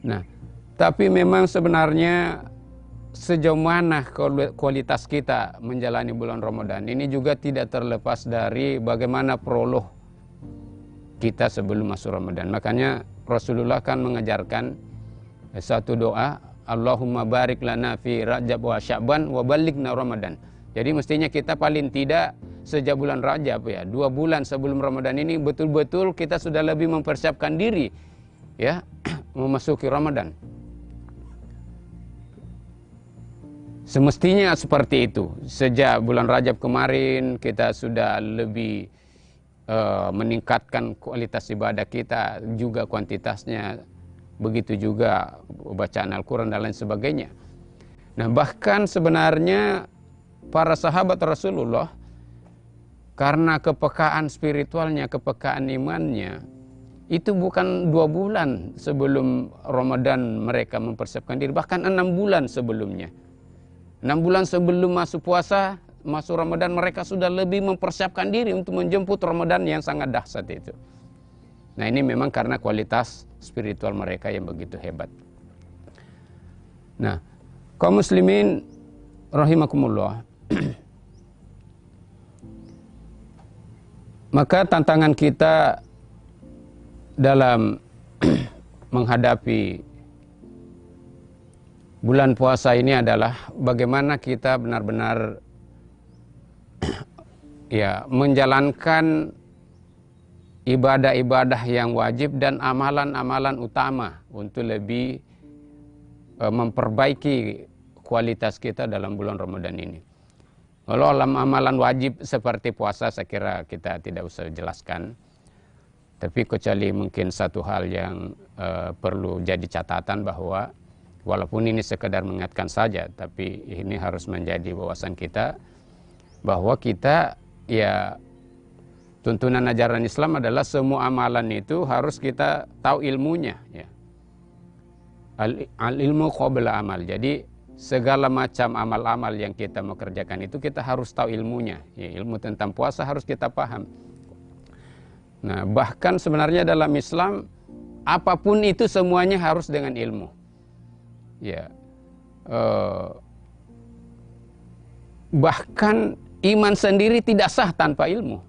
Nah, tapi memang sebenarnya sejauh mana kualitas kita menjalani bulan Ramadan ini juga tidak terlepas dari bagaimana prolog kita sebelum masuk Ramadan. Makanya Rasulullah kan mengajarkan satu doa, Allahumma barik lana fi Rajab wa Sya'ban wa balighna Ramadan. Jadi mestinya kita paling tidak sejak bulan Rajab ya, 2 bulan sebelum Ramadan ini betul-betul kita sudah lebih mempersiapkan diri ya memasuki Ramadan. Semestinya seperti itu. Sejak bulan Rajab kemarin kita sudah lebih meningkatkan kualitas ibadah kita, juga kuantitasnya. Begitu juga bacaan Al-Quran dan lain sebagainya. Nah, bahkan sebenarnya para sahabat Rasulullah karena kepekaan spiritualnya, kepekaan imannya, itu bukan 2 bulan sebelum Ramadan mereka mempersiapkan diri, bahkan 6 bulan sebelumnya. 6 bulan sebelum masuk puasa, masuk Ramadan, mereka sudah lebih mempersiapkan diri untuk menjemput Ramadan yang sangat dahsyat itu. Nah, ini memang karena kualitas spiritual mereka yang begitu hebat. Nah, kaum muslimin rahimakumullah. Maka tantangan kita dalam menghadapi bulan puasa ini adalah bagaimana kita benar-benar ya menjalankan ibadah-ibadah yang wajib dan amalan-amalan utama untuk lebih memperbaiki kualitas kita dalam bulan Ramadan ini. Kalau amalan wajib seperti puasa saya kira kita tidak usah jelaskan. Tapi kecuali mungkin satu hal yang perlu jadi catatan bahwa walaupun ini sekedar mengingatkan saja, tapi ini harus menjadi wawasan kita bahwa kita ya tuntunan ajaran Islam adalah semua amalan itu harus kita tahu ilmunya ya. Al-ilmu qabla amal. Jadi segala macam amal-amal yang kita mau kerjakan itu kita harus tahu ilmunya. Ya, ilmu tentang puasa harus kita paham. Nah, bahkan sebenarnya dalam Islam apapun itu semuanya harus dengan ilmu. Ya. Bahkan iman sendiri tidak sah tanpa ilmu.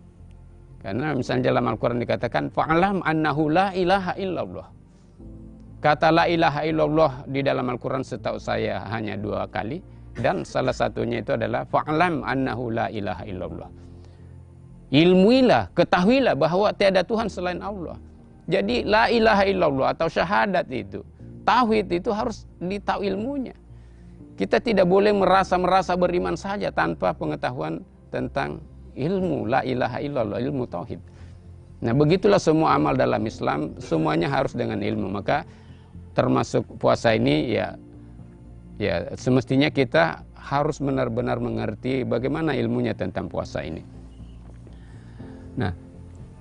Karena misalnya dalam Al-Quran dikatakan fa'alam annahu la ilaha illallah. Kata la ilaha illallah di dalam Al-Quran setahu saya hanya 2 kali. Dan salah satunya itu adalah fa'alam annahu la ilaha illallah. Ilmuilah, ketahuilah bahwa tiada Tuhan selain Allah. Jadi la ilaha illallah atau syahadat itu, tauhid itu harus ditahu ilmunya. Kita tidak boleh merasa beriman saja tanpa pengetahuan tentang ilmu la ilaha illallah, ilmu tauhid. Nah, begitulah semua amal dalam Islam, semuanya harus dengan ilmu. Maka termasuk puasa ini ya semestinya kita harus benar-benar mengerti bagaimana ilmunya tentang puasa ini. Nah,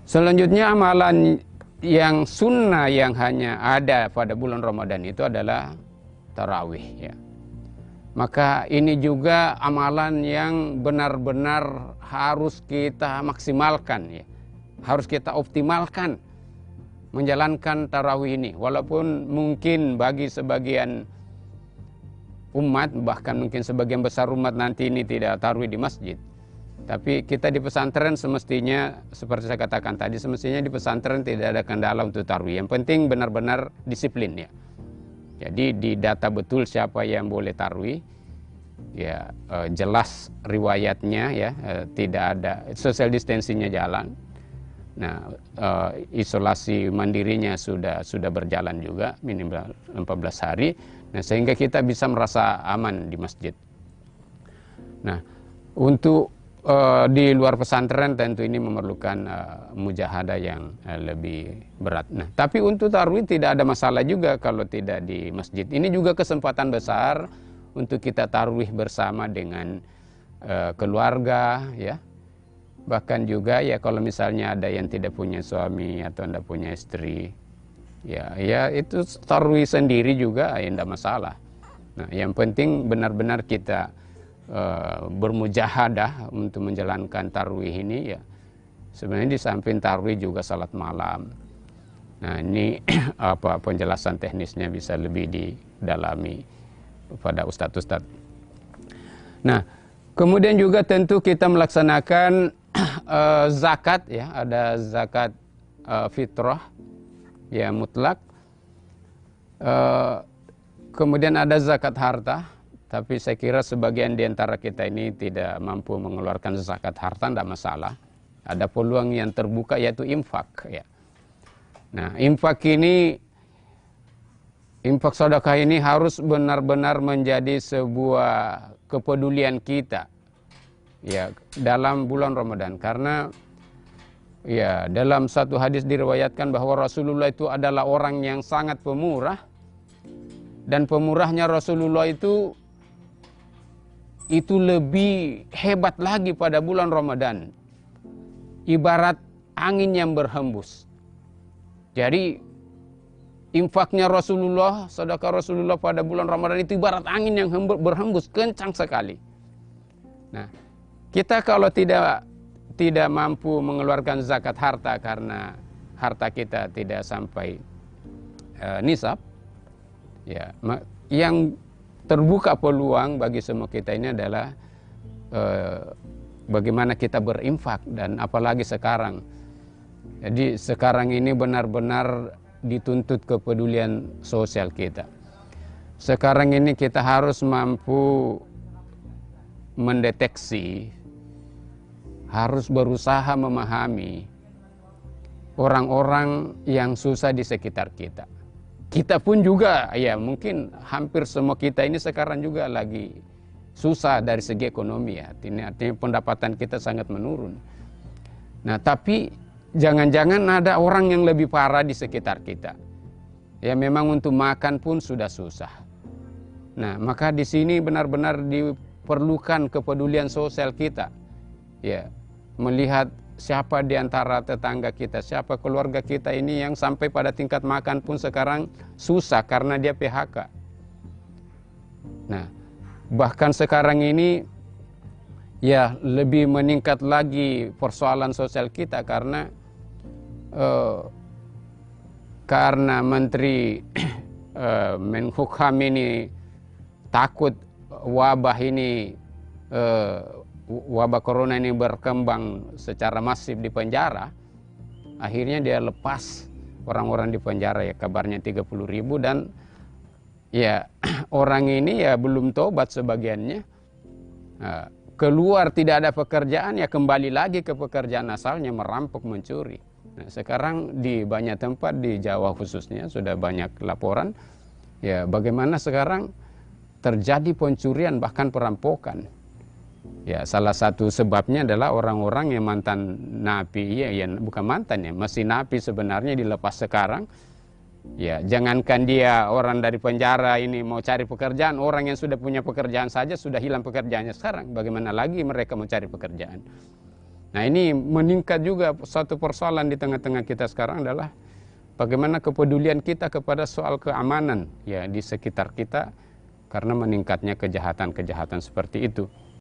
selanjutnya amalan yang sunnah yang hanya ada pada bulan Ramadan itu adalah tarawih ya. Maka ini juga amalan yang benar-benar harus kita maksimalkan ya. Harus kita optimalkan menjalankan tarawih ini. Walaupun mungkin bagi sebagian umat, bahkan mungkin sebagian besar umat nanti ini tidak tarawih di masjid. Tapi kita di pesantren semestinya, seperti saya katakan tadi, semestinya di pesantren tidak ada kendala untuk tarawih. Yang penting benar-benar disiplin ya. Jadi didata betul siapa yang boleh tarawih, ya jelas riwayatnya ya, tidak ada social distancingnya jalan. Nah, isolasi mandirinya sudah berjalan juga minimal 14 hari. Nah, sehingga kita bisa merasa aman di masjid. Nah, untuk di luar pesantren tentu ini memerlukan mujahadah yang lebih berat. Nah, tapi untuk tarawih tidak ada masalah juga kalau tidak di masjid. Ini juga kesempatan besar untuk kita tarawih bersama dengan keluarga, ya. Bahkan juga ya kalau misalnya ada yang tidak punya suami atau tidak punya istri, ya itu tarawih sendiri juga ya tidak masalah. Nah, yang penting benar-benar kita bermujahadah untuk menjalankan tarawih ini ya. Sebenarnya di samping tarawih juga salat malam. Nah, ini apa penjelasan teknisnya bisa lebih didalami pada ustadz-ustadz. Nah, kemudian juga tentu kita melaksanakan zakat ya, ada zakat fitrah ya mutlak. Kemudian ada zakat harta, tapi saya kira sebagian di antara kita ini tidak mampu mengeluarkan zakat harta, tidak masalah. Ada peluang yang terbuka yaitu infak ya. Nah, infak sedekah ini harus benar-benar menjadi sebuah kepedulian kita ya dalam bulan Ramadan, karena ya dalam satu hadis diriwayatkan bahwa Rasulullah itu adalah orang yang sangat pemurah, dan pemurahnya Rasulullah itu lebih hebat lagi pada bulan Ramadan, ibarat angin yang berhembus. Jadi infaknya Rasulullah, sedekah Rasulullah pada bulan Ramadan itu ibarat angin yang berhembus kencang sekali. Nah, kita kalau tidak mampu mengeluarkan zakat harta karena harta kita tidak sampai nisab, ya, yang terbuka peluang bagi semua kita ini adalah bagaimana kita berinfak, dan apalagi sekarang. Jadi sekarang ini benar-benar dituntut kepedulian sosial kita. Sekarang ini kita harus mampu mendeteksi, harus berusaha memahami orang-orang yang susah di sekitar kita. Kita pun juga, ya mungkin hampir semua kita ini sekarang juga lagi susah dari segi ekonomi ya. Artinya pendapatan kita sangat menurun. Nah, tapi jangan-jangan ada orang yang lebih parah di sekitar kita. Ya memang untuk makan pun sudah susah. Nah, maka di sini benar-benar diperlukan kepedulian sosial kita. Ya, melihat siapa di antara tetangga kita, siapa keluarga kita ini yang sampai pada tingkat makan pun sekarang susah karena dia PHK. Nah, bahkan sekarang ini ya lebih meningkat lagi persoalan sosial kita karena Menteri Menhukam ini takut wabah corona ini berkembang secara masif di penjara. Akhirnya dia lepas orang-orang di penjara ya, kabarnya 30.000, dan ya orang ini ya belum tobat sebagiannya. Keluar tidak ada pekerjaan, ya kembali lagi ke pekerjaan asalnya, merampok, mencuri. Nah, sekarang di banyak tempat di Jawa khususnya sudah banyak laporan ya bagaimana sekarang terjadi pencurian bahkan perampokan. Ya salah satu sebabnya adalah orang-orang yang mantan napi, ya bukan mantan ya, masih napi sebenarnya dilepas sekarang. Ya jangankan dia orang dari penjara ini mau cari pekerjaan, orang yang sudah punya pekerjaan saja sudah hilang pekerjaannya sekarang. Bagaimana lagi mereka mau cari pekerjaan? Nah, ini meningkat juga. Satu persoalan di tengah-tengah kita sekarang adalah bagaimana kepedulian kita kepada soal keamanan ya di sekitar kita karena meningkatnya kejahatan-kejahatan seperti itu.